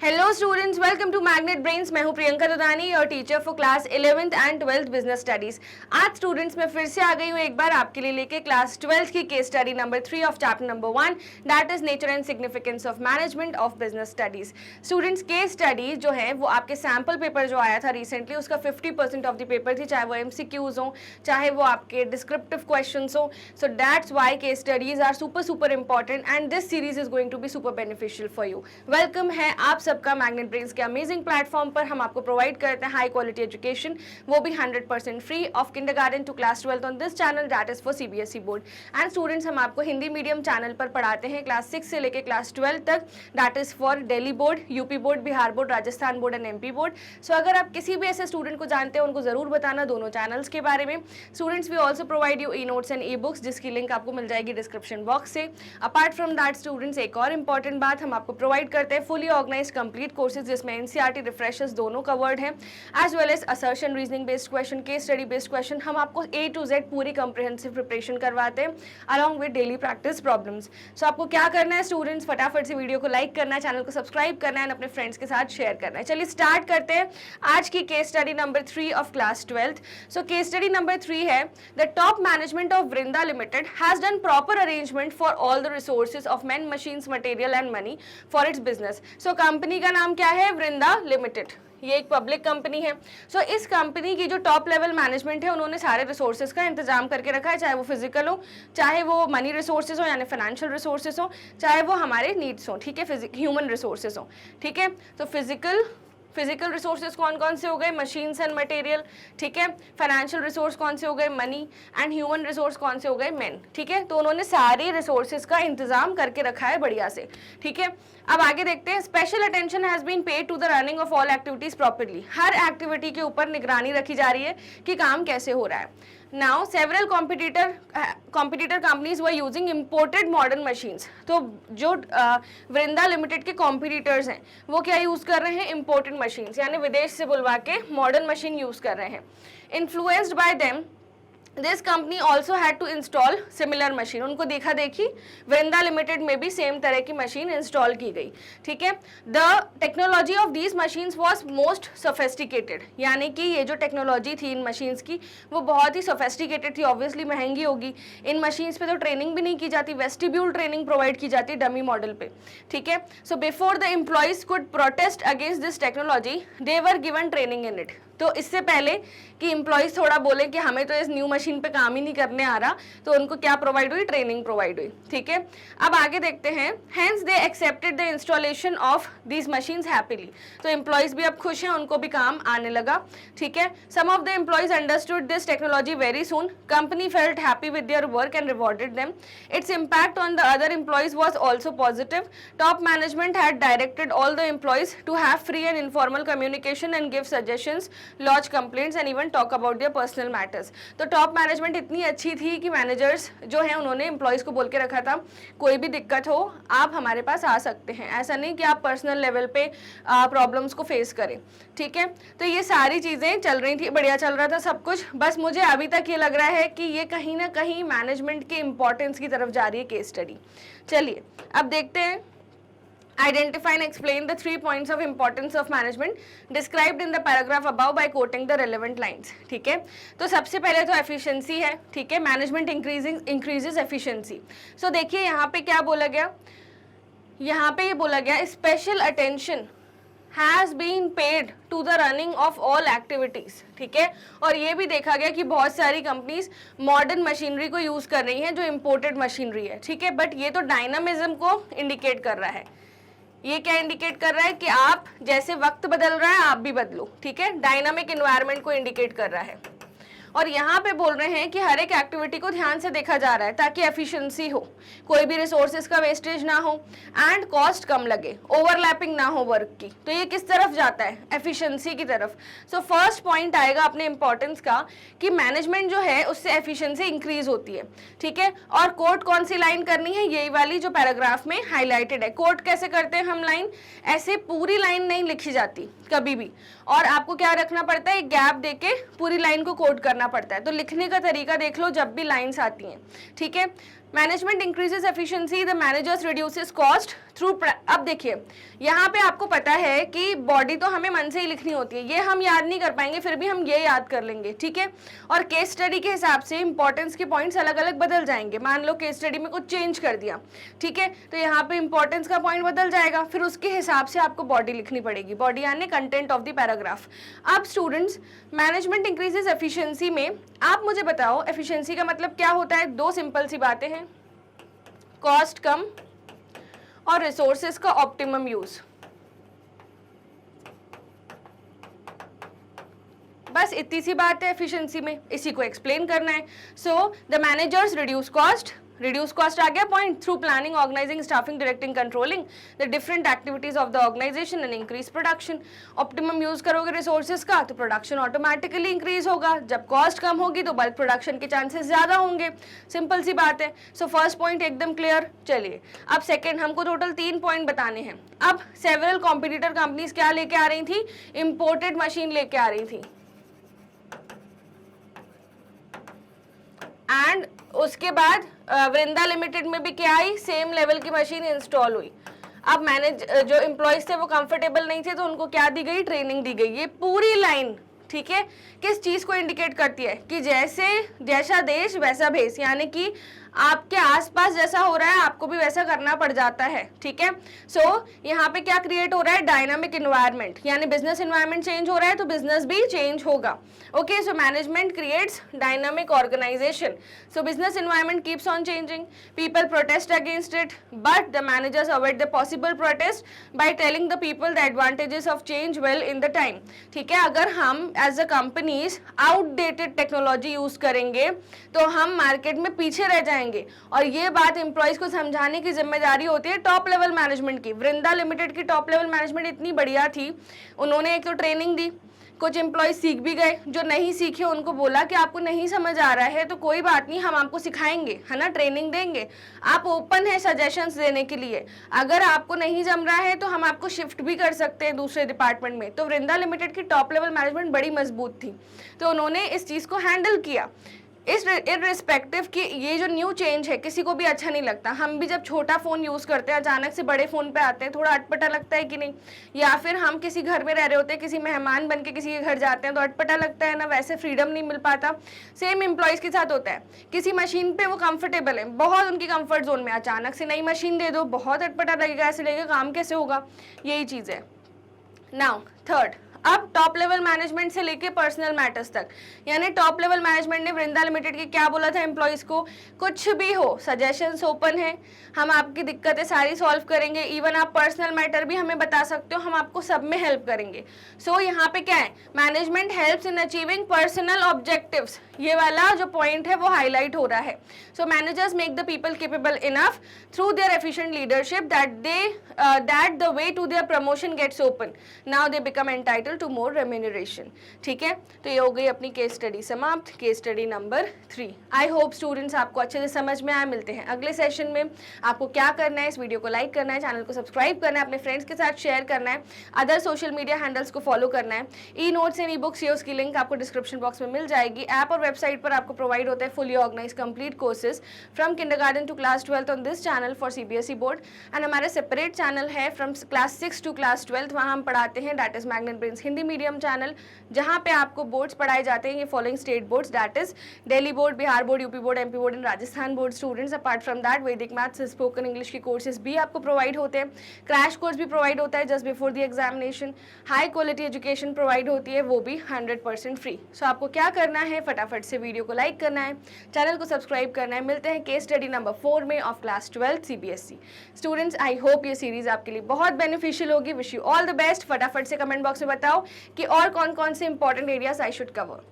Hello students, welcome to magnet brains. मैं हूं प्रियंका दुदानी और teacher for class 11th and 12th business studies. आज students मैं फिर से आ गई हूं एक बार आपके लिए लेके क्लास 12th की case study number 3 of chapter number 1, that is nature and significance of management of business studies. Students case study जो है वो आपके सैम्पल पेपर जो आया था रिसेंटली उसका 50% ऑफ द पेपर थी, चाहे वो MCQs हो चाहे वो आपके डिस्क्रिप्टिव क्वेश्चन हो। So that's why case studies are super important and this series is going to be super beneficial for you. Welcome है आप सबका मैग्नेट ब्रेन्स के अमेजिंग प्लेटफॉर्म पर। हम आपको प्रोवाइड करते हैं हाई क्वालिटी एजुकेशन, वो भी 100% free of kindergarten to class 12th on this channel that is for CBSE board. And students हम आपको हिंदी मीडियम चैनल पर पढ़ाते हैं क्लास 6 से लेकर क्लास 12 तक, that is for Delhi board, UP board, Bihar board, Rajasthan board and MP board. So अगर आप किसी भी ऐसे स्टूडेंट को जानते हैं उनको जरूर बताना दोनों चैनल्स के बारे में। Students we also provide you e notes and e books जिसकी लिंक आपको मिल जाएगी डिस्क्रिप्शन बॉक्स से। अपार्ट फ्रॉम दैट स्टूडेंट्स एक और इंपॉर्टेंट बात, हम आपको प्रोवाइड करते हैं फुली ऑर्गेनाइज कंप्लीट कोर्सेज जिसमें NCERT रिफ्रेशर्स दोनों कवर्ड है, as well as assertion, reasoning based question, case study based question. हम आपको A to Z पूरी कंप्रिहेंसिव प्रिपरेशन करवाते हैं along with daily practice problems. सो आपको क्या करना है स्टूडेंट्स, फटाफट से वीडियो को लाइक करना है, चैनल को सब्सक्राइब करना है, अपने फ्रेंड्स के साथ शेयर करना है। चलिए स्टार्ट करते हैं आज की case study number 3 of class 12th। So case study number 3 है the top management of Vrinda limited has done proper arrangement for all the resources of man, machines, material and money for its business. So company का नाम क्या है? वृंदा limited. ये एक public company है। सो इस company की जो टॉप लेवल मैनेजमेंट है उन्होंने सारे रिसोर्सेज का इंतजाम करके रखा है, चाहे वो फिजिकल हो, चाहे वो मनी रिसोर्सेज हो यानी फाइनेंशियल रिसोर्सेज हो, चाहे वो हमारे नीड्स हो, ठीक है, ह्यूमन रिसोर्सेज हो, ठीक है। तो फिजिकल रिसोर्सेज कौन कौन से हो गए? मशीन्स एंड मटेरियल, ठीक है। फाइनेंशियल रिसोर्स कौन से हो गए? मनी। एंड ह्यूमन रिसोर्स कौन से हो गए? मैन, ठीक है। तो उन्होंने सारे रिसोर्सेज का इंतजाम करके रखा है बढ़िया से, ठीक है। अब आगे देखते हैं। Special attention has been paid to the running of all activities properly. हर एक्टिविटी के ऊपर निगरानी रखी जा रही है कि काम कैसे हो रहा है। Now several competitor companies were using imported modern machines। तो जो वृंदा लिमिटेड के कॉम्पिटिटर्स हैं वो क्या यूज़ कर रहे हैं? इम्पोर्टेड मशीन्स, यानी विदेश से बुलवा के मॉडर्न मशीन यूज़ कर रहे हैं। Influenced by them this company also had to install similar machine. उनको देखा देखी वृंदा लिमिटेड में भी सेम तरह की मशीन इंस्टॉल की गई, ठीक है। The technology of these machines was most sophisticated, यानी कि ये जो टेक्नोलॉजी थी इन मशीन्स की वो बहुत ही सोफेस्टिकेटेड थी, ऑब्वियसली महंगी होगी। इन मशीन्स पे तो ट्रेनिंग भी नहीं की जाती, वेस्टिब्यूल ट्रेनिंग प्रोवाइड की जाती डमी मॉडल पे, ठीक है। So before the employees could protest against this technology they were given training in it. तो इससे पहले कि एम्प्लॉयज थोड़ा बोले कि हमें तो इस न्यू मशीन पे काम ही नहीं करने आ रहा, तो उनको क्या प्रोवाइड हुई? ट्रेनिंग प्रोवाइड हुई, ठीक है। अब आगे देखते हैं। Hence they accepted the installation of these machines happily. तो एम्प्लॉयज भी अब खुश हैं, उनको भी काम आने लगा, ठीक है। Some of the employees understood this technology very soon. Company felt happy with their work and rewarded them. Its impact on the other employees was also positive. Top management had directed all the employees to have free and informal communication and give suggestions, launch complaints and even talk about their personal matters. तो top management इतनी अच्छी थी कि managers जो हैं उन्होंने employees को बोल के रखा था कोई भी दिक्कत हो आप हमारे पास आ सकते हैं, ऐसा नहीं कि आप पर्सनल लेवल पे प्रॉब्लम्स को फेस करें, ठीक है। तो ये सारी चीज़ें चल रही थी, बढ़िया चल रहा था सब कुछ। बस मुझे अभी तक ये लग रहा है कि ये कहीं ना कहीं मैनेजमेंट के इंपॉर्टेंस की तरफ जा रही है केस स्टडी। चलिए अब देखते हैं। Identify and explain the 3 points of importance of management described in the paragraph above by quoting the relevant lines, ठीक है। तो सबसे पहले तो efficiency है, ठीक है। Management increases efficiency। सो देखिए यहाँ पे क्या बोला गया, यहाँ पे ये बोला गया special attention has been paid to the running of all activities, ठीक है। और ये भी देखा गया कि बहुत सारी कंपनीज मॉडर्न मशीनरी को यूज़ कर रही हैं जो इम्पोर्टेड मशीनरी है, ठीक है। बट ये तो डायनामिज्म को इंडिकेट कर रहा है। ये क्या इंडिकेट कर रहा है कि आप जैसे वक्त बदल रहा है आप भी बदलो, ठीक है। डायनामिक एनवायरनमेंट को इंडिकेट कर रहा है। और यहाँ पे बोल रहे हैं कि हर एक एक्टिविटी को ध्यान से देखा जा रहा है ताकि एफिशिएंसी हो, कोई भी रिसोर्सेज का वेस्टेज ना हो एंड कॉस्ट कम लगे, ओवरलैपिंग ना हो वर्क की। तो ये किस तरफ जाता है? एफिशिएंसी की तरफ। सो फर्स्ट पॉइंट आएगा अपने इंपॉर्टेंस का कि मैनेजमेंट जो है उससे एफिशिएंसी इंक्रीज होती है, ठीक है। और कोट कौन सी लाइन करनी है? यही वाली जो पैराग्राफ में हाईलाइटेड है। कोट कैसे करते हैं हम लाइन? ऐसे पूरी लाइन नहीं लिखी जाती कभी भी, और आपको क्या रखना पड़ता है? एक गैप देके पूरी लाइन को कोट करना पड़ता है। तो लिखने का तरीका देख लो जब भी लाइंस आती हैं, ठीक है। Management increases efficiency, the managers reduces cost through, अब देखिए यहाँ पे आपको पता है कि बॉडी तो हमें मन से ही लिखनी होती है, ये हम याद नहीं कर पाएंगे, फिर भी हम ये याद कर लेंगे, ठीक है। और केस स्टडी के हिसाब से इंपॉर्टेंस के पॉइंट्स अलग अलग बदल जाएंगे। मान लो केस स्टडी में कुछ चेंज कर दिया, ठीक है, तो यहाँ पे इंपॉर्टेंस का पॉइंट बदल जाएगा, फिर उसके हिसाब से आपको बॉडी लिखनी पड़ेगी, बॉडी यानी कंटेंट ऑफ द पैराग्राफ। अब स्टूडेंट्स, मैनेजमेंट इंक्रीजेस एफिशिएंसी में आप मुझे बताओ एफिशिएंसी का मतलब क्या होता है? दो सिंपल सी बातें हैं, कॉस्ट कम और रिसोर्सेज का ऑप्टिमम यूज। बस इतनी सी बात है एफिशिएंसी में, इसी को एक्सप्लेन करना है। So the managers reduce cost आ गया point through planning, organising, staffing, directing, controlling the different activities of the organisation and increase production. Optimum use करोगे रिसोर्सेज का तो प्रोडक्शन ऑटोमेटिकली इंक्रीज होगा, जब कॉस्ट कम होगी तो बल्क प्रोडक्शन के चांसेस ज्यादा होंगे, सिंपल सी बात है। सो फर्स्ट पॉइंट एकदम क्लियर। चलिए अब सेकेंड, हमको टोटल 3 पॉइंट बताने हैं। अब सेवरल कॉम्पिटिटर कंपनीज क्या लेके आ रही थी? इंपोर्टेड मशीन लेके आ रही थी, एंड उसके बाद वृंदा लिमिटेड में भी क्या आई? सेम लेवल की मशीन इंस्टॉल हुई। अब जो एम्प्लॉयज थे वो कंफर्टेबल नहीं थे, तो उनको क्या दी गई? ट्रेनिंग दी गई। ये पूरी लाइन, ठीक है, किस चीज को इंडिकेट करती है? कि जैसा देश वैसा भेष, यानी कि आपके आसपास जैसा हो रहा है आपको भी वैसा करना पड़ जाता है, ठीक है। सो यहाँ पे क्या क्रिएट हो रहा है? डायनामिक इन्वायरमेंट, यानी बिजनेस इन्वायरमेंट चेंज हो रहा है तो बिजनेस भी चेंज होगा। Okay, so management creates dynamic organisation, so business environment keeps on changing, people protest against it, but the managers avoid the possible protest by telling the people the advantages of change well in the time, ठीक है। अगर हम as a companies outdated technology use करेंगे तो हम market में पीछे रह जाएंगे, और ये बात एम्प्लॉयज को समझाने की जिम्मेदारी होती है टॉप लेवल मैनेजमेंट की। वृंदा लिमिटेड की टॉप लेवल मैनेजमेंट इतनी बढ़िया थी, उन्होंने एक तो ट्रेनिंग दी, कुछ एम्प्लॉयज सीख भी गए, जो नहीं सीखे उनको बोला कि आपको नहीं समझ आ रहा है तो कोई बात नहीं, हम आपको सिखाएंगे, है ना, ट्रेनिंग देंगे, आप ओपन है सजेशंस देने के लिए। अगर आपको नहीं जम रहा है तो हम आपको शिफ्ट भी कर सकते हैं दूसरे डिपार्टमेंट में। तो वृंदा लिमिटेड की टॉप लेवल मैनेजमेंट बड़ी मजबूत थी, तो उन्होंने इस चीज को हैंडल किया। इस इररिस्पेक्टिव कि ये जो न्यू चेंज है किसी को भी अच्छा नहीं लगता। हम भी जब छोटा फोन यूज करते हैं अचानक से बड़े फोन पे आते हैं, थोड़ा अटपटा लगता है कि नहीं? या फिर हम किसी घर में रह रहे होते हैं, किसी मेहमान बन के किसी के घर जाते हैं तो अटपटा लगता है ना, वैसे फ्रीडम नहीं मिल पाता। सेम एम्प्लॉयज के साथ होता है, किसी मशीन पे वो कंफर्टेबल है, बहुत उनकी कंफर्ट जोन में, अचानक से नई मशीन दे दो, बहुत अटपटा लगेगा, ऐसे लगेगा काम कैसे होगा, यही चीज है। नाउ थर्ड, अब टॉप लेवल मैनेजमेंट से लेके पर्सनल मैटर्स तक, यानी टॉप लेवल मैनेजमेंट ने वृंदा लिमिटेड के क्या बोला था एम्प्लॉयज को? कुछ भी हो सजेशंस ओपन है, हम आपकी दिक्कतें सारी सॉल्व करेंगे, इवन आप पर्सनल मैटर भी हमें बता सकते हो, हम आपको सब में हेल्प करेंगे। सो यहाँ पे क्या है? Management helps in achieving personal objectives, ये वाला जो पॉइंट है वो हाईलाइट हो रहा है। So managers make the people capable enough through their efficient leadership that the way to their promotion gets open, now they become entitled to more remuneration, ठीक है। तो ये हो गई अपनी केस स्टडी समाप्त, case study number 3। I hope students आपको अच्छे से समझ में आए। मिलते हैं अगले सेशन में। आपको क्या करना है? इस वीडियो को लाइक करना है, चैनल को सब्सक्राइब करना है, अपने फ्रेंड्स के साथ शेयर करना है, अदर सोशल मीडिया हैंडल्स को फॉलो करना है। E notes and e books use की लिंक आपको डिस्क्रिप्शन बॉक्स में मिल जाएगी। ऐप और वेबसाइट पर आपको प्रोवाइड होता है fully organise complete courses from kindergarten to class 12 on this channel for CBSE board, and हमारा सेपरेट चैनल है फ्रॉम क्लास 6 टू क्लास 12, वहाँ हम पढ़ाते हैं, that is magnet brains Hindi medium channel, जहाँ पे आपको बोर्ड्स पढ़ाए जाते हैं ये following state boards, that is Delhi board, Bihar board, UP board, MP board and Rajasthan board students. Apart from that वैदिक मैथ्स, स्पोकन इंग्लिश के कोर्सेज भी आपको प्रोवाइड होते हैं, क्रैश कोर्स भी प्रोवाइड होता है just before the examination, high quality education provide होती है, वो भी 100% फ्री। सो आपको क्या करना है? फटाफट से वीडियो को लाइक करना है, चैनल को सब्सक्राइब करना है। मिलते हैं केस स्टडी नंबर 4 में of class 12 CBSE. Students, I hope ये सीरीज आपके लिए बहुत बेनिफिशियल होगी। Wish you all the best. फटाफट से कमेंट बॉक्स में बताओ कि और कौन कौन से important areas I should cover.